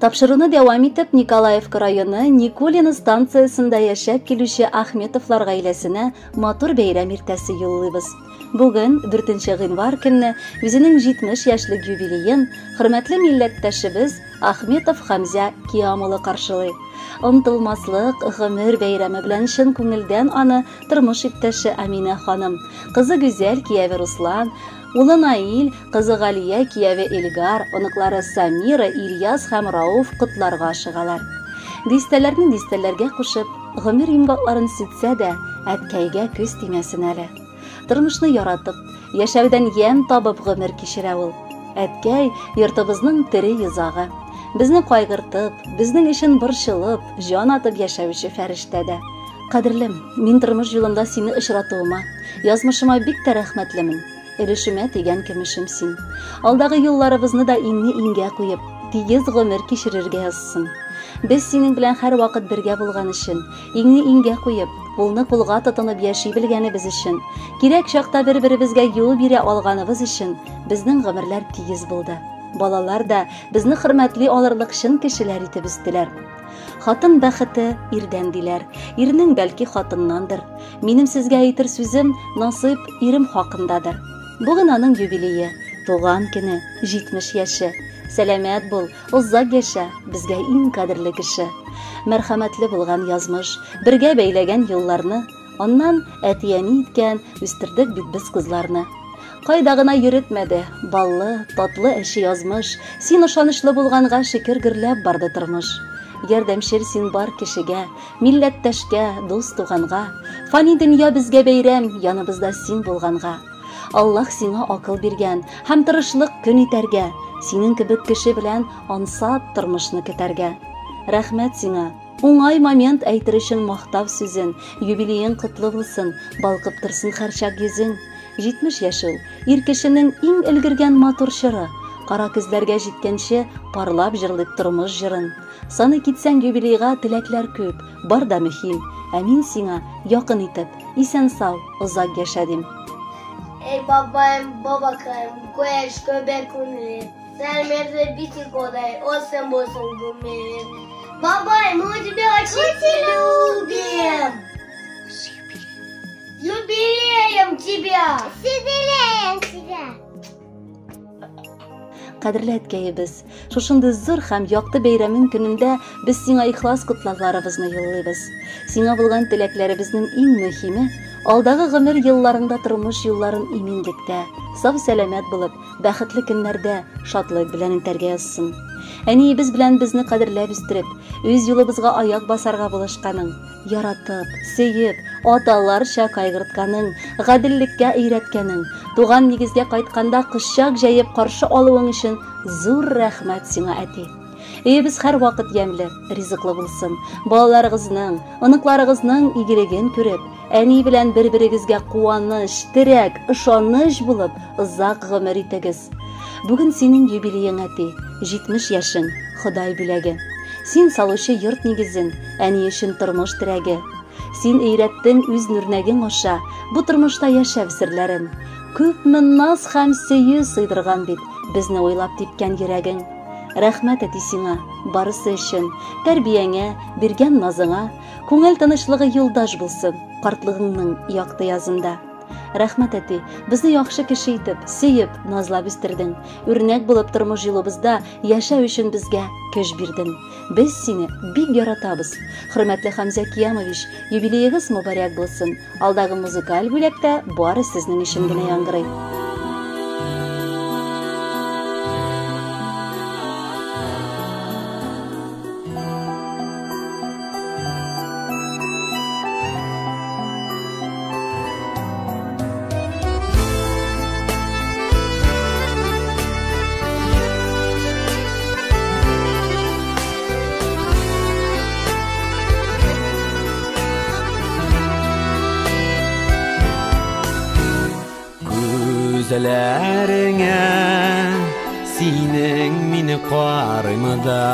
Тапшыруны дәвам итеп, Николаевка районы Никулино станциясында яшәп килүче Ахметовлар гаиләсенә матур бәйрәм иртәсе юллыйбыз. Бүген 4 гыйнвар көнне үзенең 70 яшьлек юбилеен хөрмәтле милләттәшебез Ахметов Хамза Киямулы каршылый. Онытылмаслык гомер бәйрәме белән чын күңелдән аны тормыш иптәше Амина ханым, кызы Гүзәл кияве Руслан, улы Наил, кызы Галия кияве Эльгар, оныклары Самира, Ильяс һәм Рауф котларга ашыгалар. Дистәләрне дистәләргә кушып, гомер йомгакларын ситсә дә, әткәйгә күз тимәсен әле. Тормышны яратып, яшәүдән ям табып гомер кичерә ул. Әткәй йортыбызның тере йозагы. Безне кайгыртып, безнең өчен борчылып, җан атып яшәүче фәрештә дә. Кадерлем, мин тормыш юлында сине очратуыма, язмышыма бик тә рәхмәтлемен. Өлешемә тигән көмешем син. Алдагы юлларыбызны да иңгә куеп, тигез гомер кичерергә язсын. Без синең белән һәр вакыт бергә булган өчен, иңгә куеп, кулны кулга тотынып яши белгәнебез өчен, кирәк чакта бер-беребезгә юл бирә алганыбыз өчен безнең гомерләр тигез булды. Балалар да безне хөрмәтли алырлык чын кешеләр итеп үстеләр. Хатын бәхете ирдән диләр, ирнең бәлки хатыннандыр. Минем сезгә әйтер сүзем насыйп ирем хакындадыр. Бүген аның юбилее, туган көне, 70 яше. Сәламәт бул, озак яшә, безгә иң кадерле кеше. Мәрхәмәтле булган язмыш, бергә бәйләгән юлларны, аннан әтияни иткән, үстердек бит без кызларны. Кайда гына йөрөтмәде, баллы, татлы эше язмыш, син ышанычлы булганга шөкер гөрләп барды тормыш. Ярдәмчел син бар кешегә, милләттәшкә, дус туганга, фани дөнья безгә бәйрәм, яныбызда син булганга. Аллаһ сиңа акыл биргән, һәм тырышлык көн итәргә, синең кебек кеше белән ансат тормышны көтәргә. Рәхмәт сиңа. Уңай момент әйтер өчен мактап сүзен, юбилеең котлы булсын, балкып торсын һәр чак йөзең. 70 яшь ул, ир кешенең иң өлгергән матур чоры. Кара күзләргә җиткәнче парлап җырлыйп тормыш җырын. Саны китсәң юбилейга теләкләр күп, бар да мөһим. Ә мин сиңа якын итеп, исән сау, озак яшәдим. Ey babayım, babakayım, koyaş köpek unli. Sen merze biti koday, o sen bosun gumin. Babayım, мы тебя очень любим. Юбилеем тебя. С юбилеем тебя. Кадерле әткәйебез, шушындай зур һәм якты бәйрәмең көнендә без сиңа ихлас котлауларыбызны юллыйбыз. Сиңа булган теләкләребезнең иң мөһиме алдагы гомер елларында тормыш юлларын иминлектә, сау сәламәт булып, бәхетле көннәрдә шатлык белән үтәргә язсын. Әниебез белән безне кадерләп үстереп, үз юлыбызга аяк басарга булышканың, яратып, сөеп, аталарча кайгыртканың, гаделлеккә өйрәткәнең, туган нигезгә кайтканда кычак җәеп каршы алуың өчен зур рәхмәт сиңа, әти. Өебез һәр вакыт ямьле, ризыклы булсын. Балаларыгызның, оныкларыгызның игелеген күреп, әни белән бер-берегезгә куаныч, терәк, ышаныч булып, озак гомер итегез. Бүген синең юбилеең, әти, 70 яшең, Ходай бүләге. Син салучы йорт нигезен, әни өчен тормыш терәге. Син өйрәттең үз нүрнәгең аша, бу тормышта яшәү серләрен. Күпме наз һәм сөю сыйдырган бит безне уйлап типкән йөрәгең. Рәхмәт әти сиңа, барысы өчен, тәрбияңә, биргән назыңа, күңел тынычлыгы юлдаш булсын, картлыгыңның якты язында. Рәхмәт әти, безне яхшы кеше итеп, сөеп, назлап үстердең. Үрнәк булып тормыш юлыбызда яшәү өчен безгә көч бирдең. Без сине бик яратабыз. Хөрмәтле Хамза Киямович, юбилеегыз мөбарәк булсын. Алдагы музыкаль бүләктә бары сезнең өчен генә яңгырый. Gözlərіңə синең мине карымыда,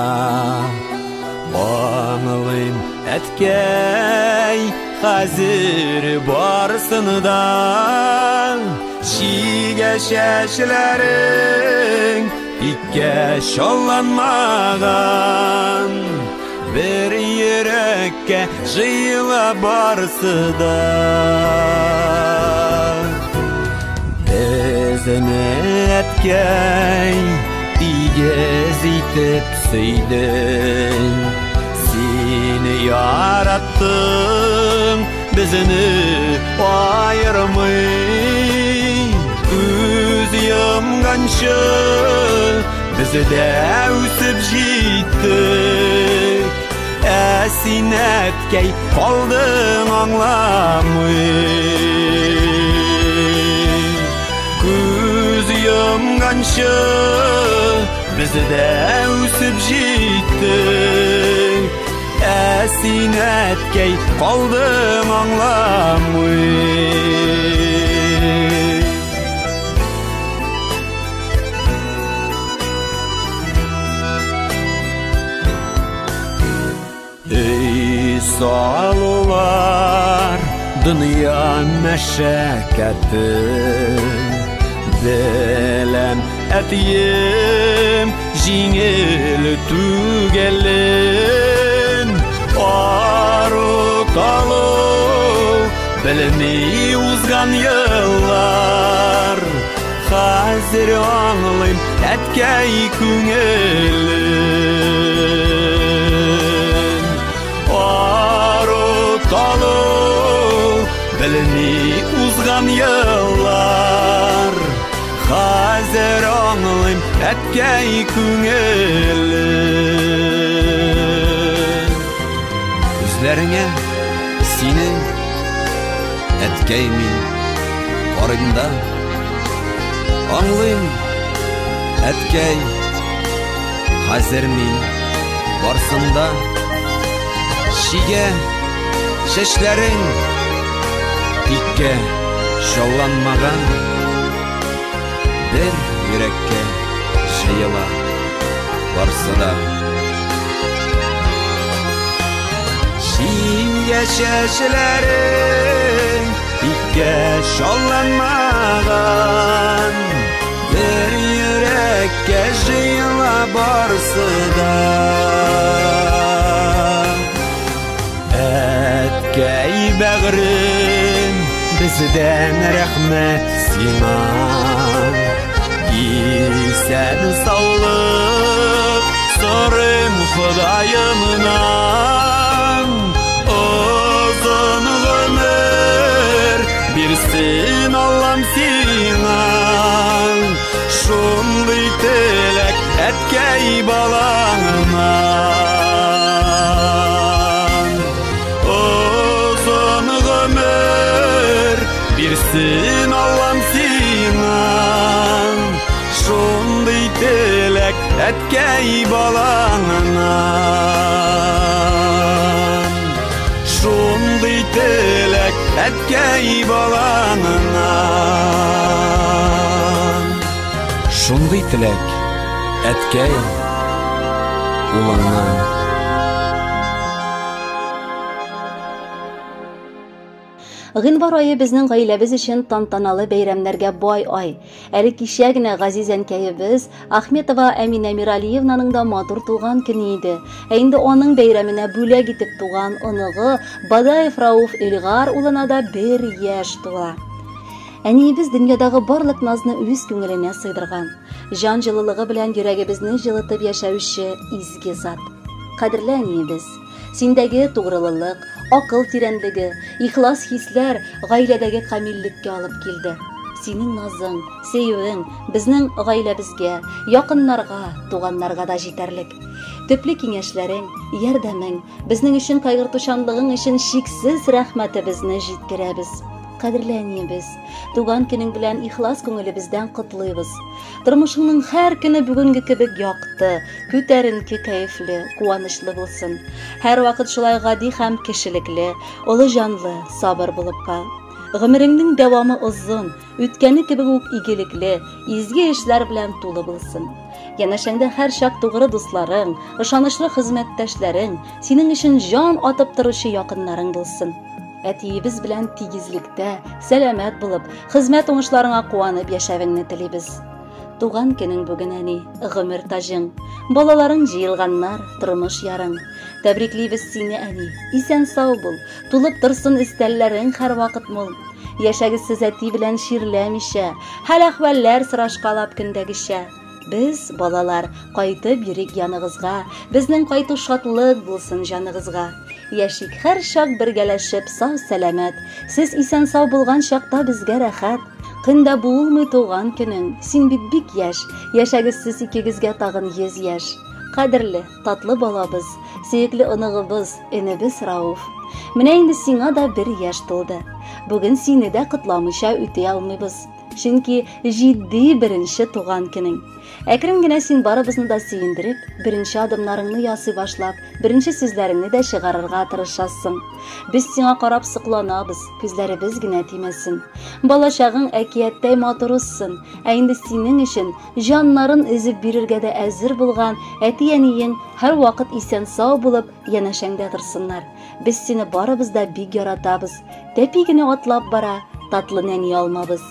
аңлыйм әткәй хәзер барсыныда. Шигә чәчләрең İkke şollanmagan bir yürekке jıyıla barsı da Bezene etkey digez itip söydün Seni yarattım bizini ayırmay Üz yımganşı bizi de üsüp jittik Esin etkey kaldın anlamay Üz yımganşı bizi de üsüp jittik Esin etkey kaldın anlamay Ey sağlılar dünya meşakkatı Belem etiyim jingil tügelin Arı kalı bilmeyi uzgan yıllar Hazır anlayım etkey küngülün Arı kalı bilmeyi uzgan yıllar Hazır anlayım etkey küngülün Üzlerine senin etkeymin Orunda anlayım etkey Hazır min varsında Şige şeşlerin İkke şollanmagan Bir yürekke şeyla varsa da Şige şeşlerin İkke şollanmagan Bir yürekke şeyla varsa da Etkey bağrım bizden rahmet sina İsen sağlık sorum Hudayımdan Uzun ömür birsin Allah'ım sina Şunday tilek etkey balağından Uzun ömür birsin Allah'ım sina Şunday tilek etkey balağından Şunday tilek etkey balağından Şunday tilek etkey ulağından Гыйнвар айы безнең гаиләбез өчен тантаналы бәйрәмнәргә бай ай. Әле кичә генә газиз әнкәебез Ахметова Әминә Миралиевнаның да матур туган көне иде. Ә инде аның бәйрәменә бүләк итеп туган оныгы Бадаев Рауф Илгар улына да 1 яшь тула. Әниебез дөньядагы барлык назны үз күңеленә сыйдырган. Жан җылылыгы белән йөрәгебезне җылытып яшәүче изге зат. Кадерле әниебез, синдәге тугрылык, акыл тирәнлеге, ихлас хисләр гаиләдәге камиллеккә алып килде. Синең назың, сөюең безнең гаиләбезгә, якыннарга, туганнарга да җитәрлек. Төпле киңәшләрең, ярдәмең, безнең өчен кайгыртучанлыгың өчен шиксез рәхмәтебезне җиткерәбез. Кадерле әниебез, туган көнең белән ихлас күңелебездән котлыйбыз. Тормышыңның һәр көне бүгенге кебек якты, күтәренке кәефле, куанычлы булсын. Һәр вакыт шулай гади һәм кешелекле, олы җанлы, сабыр булып кал. Гомереңнең дәвамы озын, үткәне кебек үк игелекле, изге эшләр белән тулы булсын. Янәшәңдә һәр чак тугры дусларың, ышанычлы хезмәттәшләрең, синең өчен җан атып торучы якыннарың булсын. Әтиебез белән тигезлектә, сәламәт булып, хезмәт уңышларыңа куанып яшәвеңне телибез. Туган көнең бүген әни, гомер тажың. Балаларың җыелганнар, тормыш ярың. Тәбриклибез сине әни, исән сау бул. Тулып торсын истәлләрең һәр вакыт мул. Яшәгез сез әти белән ширләмичә, хәл-әхвәлләр сорашкалап көндәгечә. Без, балалар, кайтып йөрик яныгызга, безнең кайту шатлык булсын җаныгызга. Яшик һәр чак бергәләшеп сау-сәламәт. Сез исән сау булган чакта безгә рәхәт. Кында булмый туган көнең, син бит бик яшь. Яшәгез сез икегезгә тагын 100 яшь. Кадерле, татлы балабыз, сөекле оныгыбыз, энебез Рауф. Менә инде сиңа да 1 яшь тулды. Бүген сине дә кытламыйча үтә алмыйбыз. Чөнки җитди беренче туган көнең. Әкрен генә син барыбызны да сөендереп, беренче адымнарыңны ясый башлап, беренче сүзләреңне дә чыгарырга тырышасың. Без сиңа карап сыкланабыз, күзләребез генә тимәсен. Балачагың әкияттәй матур үссен, ә инде синең өчен җаннарын өзеп бирергә дә әзер булган әти-әниең һәр вакыт исән сау булып янәшәңдә торсыннар. Без сине барыбыз да бик яратабыз. Тәпи генә атлап бара, татлы нәни алмабыз.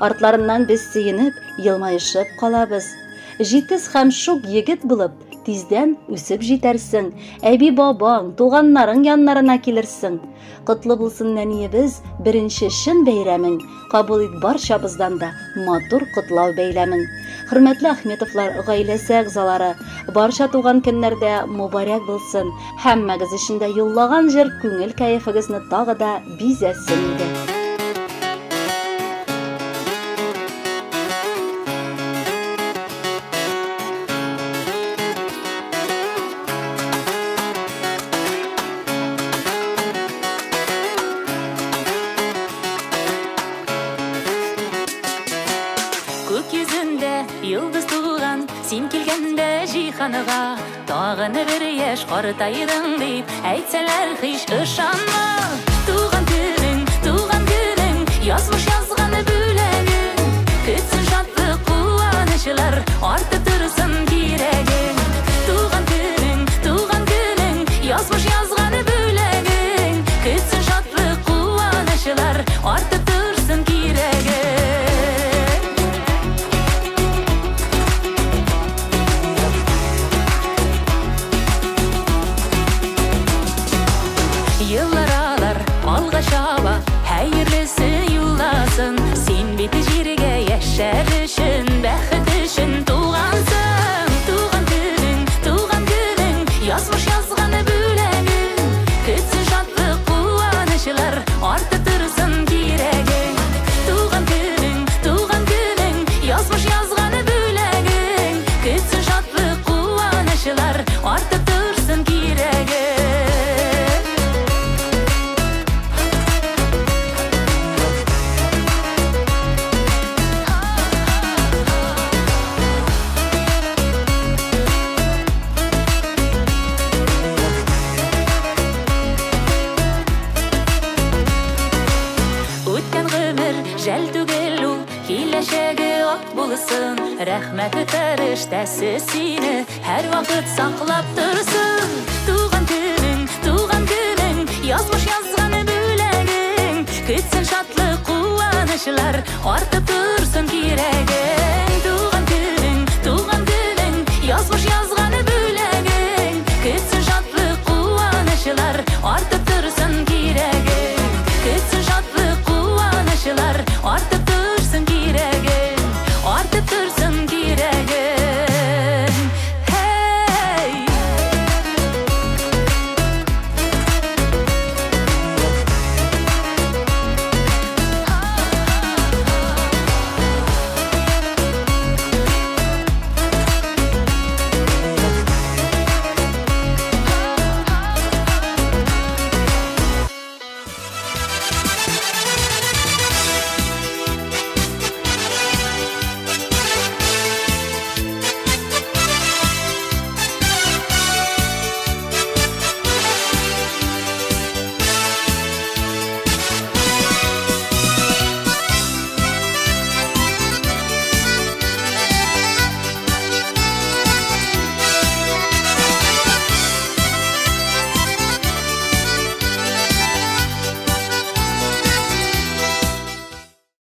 Артларыннан без сөенеп, елмаешып калабыз. Җитез һәм шук егет булып, тиздән үсеп җитәрсең. Әби бабаң, туганнарың яннарына килерсең. Котлы булсын нәниебез, беренче шын бәйрәмең. Кабул ит барчабыздан да матур котлау бәйләмен. Хөрмәтле Әхметовлар гаиләсе әгъзалары, барча туган көннәрдә мубарак булсын. Һәммәгез өчен дә юллаган җыр күңел кәефегезне тагы да бизәсен иде. Йылдыз туган, син килгәндә җиһанга, тагын 1 яшь картайдың дип әйтсәләр һич ышанма. Туган көнең, язмыш язганы бүләгең, көтсен шатлык куанычлар, артып торсын кирәгең. Туган көнең, язмыш язганы бүләгең, көтсен шатлык куанычлар, артып торсын кирәгең. Шаба, хәерлесен юлласын, син бит җиргә яшәр өчен, бәхет өчен тугансың. Туган көнең, язмыш язганы бүләгең, көтсен шатлык куанычлар, артып торсын кирәгең. Туган көнең, язмыш язганы бүләгең, көтсен шатлык куанычлар, артып торсын кирәгең. Жәл түгел ул, киләчәге ак булсын. Рәхмәт күтәрештәсе сине һәр вакыт саклап торсын. Туган көнең, язмыш язганы бүләгең, көтсен шатлык куанычлар, артып торсын кирәгең.